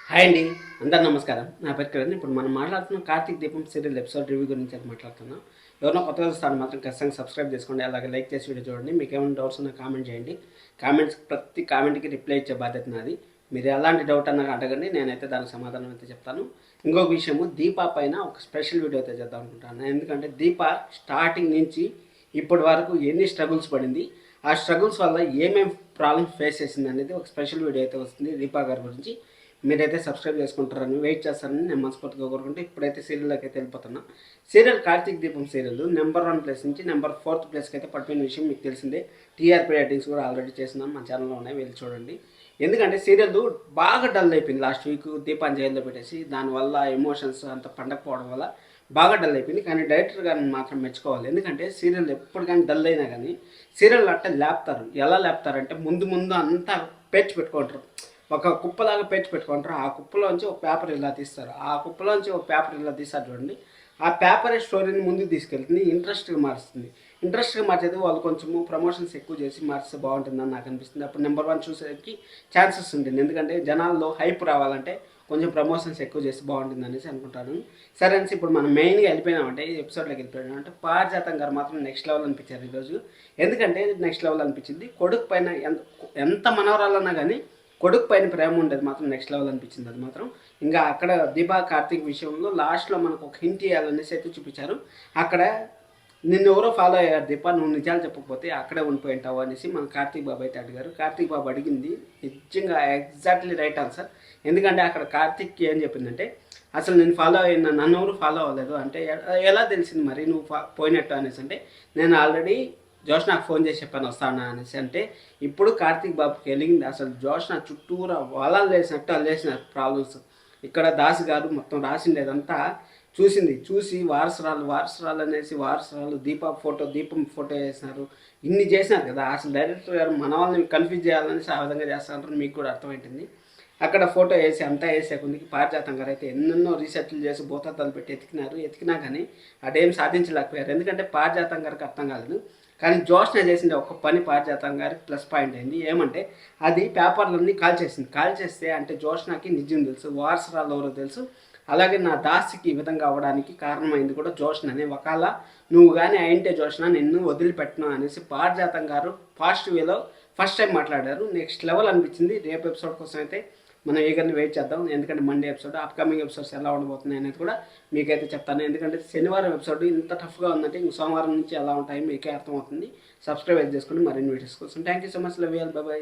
Hi అండి, అందరు నమస్కారం. నా పేరు కిరణ్. ఇప్పుడు మనం మాట్లాడుతున్న కార్తీక్ దీపం సీరియల్ ఎపిసోడ్ రివ్యూ గురించి అయితే మాట్లాడుతున్నాం. ఎవరినో కొత్తగా చూస్తాను మాత్రం ఖచ్చితంగా సబ్స్క్రైబ్ చేసుకోండి, అలాగే లైక్ చేసి వీడియో చూడండి. మీకు ఏమైనా డౌట్స్ ఉన్నా కామెంట్ చేయండి. ప్రతి కామెంట్కి రిప్లై ఇచ్చే బాధ్యత నాది. మీరు ఎలాంటి డౌట్ అన్నా అడగండి, నేనైతే దానికి సమాధానం అయితే చెప్తాను. ఇంకొక విషయము, దీపా పైన ఒక స్పెషల్ వీడియో అయితే చేద్దాం అనుకుంటాను. ఎందుకంటే దీపా స్టార్టింగ్ నుంచి ఇప్పటి వరకు ఎన్ని స్ట్రగుల్స్ పడింది, ఆ స్ట్రగుల్స్ వల్ల ఏమేమి ప్రాబ్లమ్స్ ఫేస్ చేసింది అనేది ఒక స్పెషల్ వీడియో అయితే వస్తుంది దీపా గారి గురించి. మీరైతే సబ్స్క్రైబ్ చేసుకుంటారని వెయిట్ చేస్తారని నేను మనస్ఫూర్తిగా కోరుకుంటే ఇప్పుడైతే సీరియల్లోకి అయితే వెళ్ళిపోతున్నాం. సీరియల్ కార్తీక్ దీపం సీరియల్ నెంబర్ 1 ప్లేస్ నుంచి నెంబర్ 4th ప్లేస్కి అయితే పడిపోయిన విషయం మీకు తెలిసిందే. టీఆర్పీ రేటింగ్స్ కూడా ఆల్రెడీ చేస్తున్నాం, మన ఛానల్లో ఉన్నాయి, వెళ్ళి చూడండి. ఎందుకంటే సీరియల్ బాగా డల్ అయిపోయింది. లాస్ట్ వీక్ దీపాన్ని జైల్లో పెట్టేసి దానివల్ల ఎమోషన్స్ అంత పండకపోవడం వల్ల బాగా డల్ అయిపోయింది. కానీ డైరెక్టర్ గారిని మాత్రం మెచ్చుకోవాలి. ఎందుకంటే సీరియల్ ఎప్పుడు కానీ డల్ అయినా కానీ సీరియల్ అట్ట లేపుతారు. ఎలా లేపుతారంటే ముందు అంతా పేర్చి పెట్టుకుంటారు, ఒక కుప్పలాగా పేర్చి పెట్టుకుంటారు. ఆ కుప్పలోంచి ఒక పేపర్ ఇలా తీస్తారు, ఆ కుప్పలోంచి ఒక పేపర్ ఇలా తీస్తారు చూడండి. ఆ పేపరే స్టోరీని ముందుకు తీసుకెళ్తుంది, ఇంట్రెస్ట్గా మారుస్తుంది. ఇంట్రెస్ట్గా మార్చేది వాళ్ళు కొంచెము ప్రమోషన్స్ ఎక్కువ చేసి మార్చితే బాగుంటుందని నాకు అనిపిస్తుంది. అప్పుడు నెంబర్ 1 చూసేకి ఛాన్సెస్ ఉంటుంది. ఎందుకంటే జనాల్లో హైప్ రావాలంటే కొంచెం ప్రమోషన్స్ ఎక్కువ చేసి బాగుంటుంది అనేసి అనుకుంటాను. సరే అనేసి ఇప్పుడు మనం మెయిన్గా వెళ్ళిపోయినామంటే ఈ ఎపిసోడ్లోకి వెళ్ళిపోయినామంటే పారిజాతం గారు మాత్రం నెక్స్ట్ లెవెల్ అనిపించారు ఈరోజు. ఎందుకంటే నెక్స్ట్ లెవెల్ అనిపించింది. కొడుకు పైన ఎంత మనవరాలన్నా కానీ కొడుకు పైన ప్రేమ ఉండేది మాత్రం నెక్స్ట్ లెవెల్ అనిపించింది. అది మాత్రం ఇంకా అక్కడ దీపా కార్తీక్ విషయంలో లాస్ట్లో మనకు ఒక హింట్ ఇవ్వాలనేసి అయితే చూపించారు. అక్కడ నిన్ను ఎవరో ఫాలో అయ్యారు దీపా, నువ్వు నిజాలు చెప్పకపోతే అక్కడే ఉండిపోయింటావు అనేసి మన కార్తీక్ బాబు అయితే అడిగారు. కార్తీక్ బాబు అడిగింది నిజంగా ఎగ్జాక్ట్లీ రైట్ ఆన్సర్. ఎందుకంటే అక్కడ కార్తీక్కి ఏం చెప్పిందంటే, అసలు నేను ఫాలో అయినా నన్ను ఎవరు ఫాలో అవ్వలేదు అంటే ఎలా తెలిసింది మరి నువ్వు పోయినట్టు అనేసి అంటే, నేను ఆల్రెడీ జోష్నాకు ఫోన్ చేసి చెప్పాను వస్తానా అనేసి అంటే, ఇప్పుడు కార్తీక్ బాబుకి వెలిగింది. అసలు జోష్నా చుట్టూరా వలాలు వేసినట్టు అల్లేసినారు ప్రాబ్లమ్స్. ఇక్కడ దాసు గారు మొత్తం రాసిండేదంతా చూసి వారసురాలు అనేసి వారసురాలు దీపం ఫోటో వేసినారు. ఇన్ని చేసినారు కదా, అసలు డైరెక్టర్ గారు మన వాళ్ళని కన్ఫ్యూజ్ చేయాలని ఆ విధంగా చేస్తారంటారు. మీకు కూడా అర్థమైంటుంది. అక్కడ ఫోటో వేసి అంతా వేసే కొందికి పారిజాతం గారు అయితే ఎన్నెన్నో రీసెర్చ్లు చేసి భూతత్వాలు పెట్టి ఎతికినా కానీ అదేం సాధించలేకపోయారు. ఎందుకంటే పారిజాతం గారికి అర్థం కాలేదు. కానీ జోష్న చేసింది ఒక పని పారిజాతం గారికి ప్లస్ పాయింట్ అయింది. ఏమంటే అది పేపర్లన్నీ కాల్చేస్తే అంటే జోష్నకి నిజం తెలుసు, వారసురాలు ఎవరో తెలుసు, అలాగే నా దాసికి ఈ విధంగా అవ్వడానికి కారణమైంది కూడా జోష్ననే. ఒకవేళ నువ్వు కానీ అయింటే జోష్న నిన్ను వదిలిపెట్టను అనేసి పారిజాతం గారు ఫాస్ట్ వేలో ఫస్ట్ టైం మాట్లాడారు. నెక్స్ట్ లెవెల్ అనిపించింది. రేపు ఎపిసోడ్ కోసం అయితే మనం ఈగర్ని వెయిట్ చేద్దాం. ఎందుకంటే మండే ఎపిసోడ్, అప్కమింగ్ ఎపిసోడ్స్ ఎలా ఉండబోతున్నాయి అనేది కూడా మీకైతే చెప్తాను. ఎందుకంటే శనివారం ఎపిసోడ్ ఇంత టఫ్గా ఉందంటే ఇంక సోమవారం నుంచి ఎలా ఉంటాయో మీకే అర్థమవుతుంది. సబ్స్క్రైబ్ చేసుకోండి మరిన్ని వీడియోస్ కోసం. Thank you so much, love you all, by by.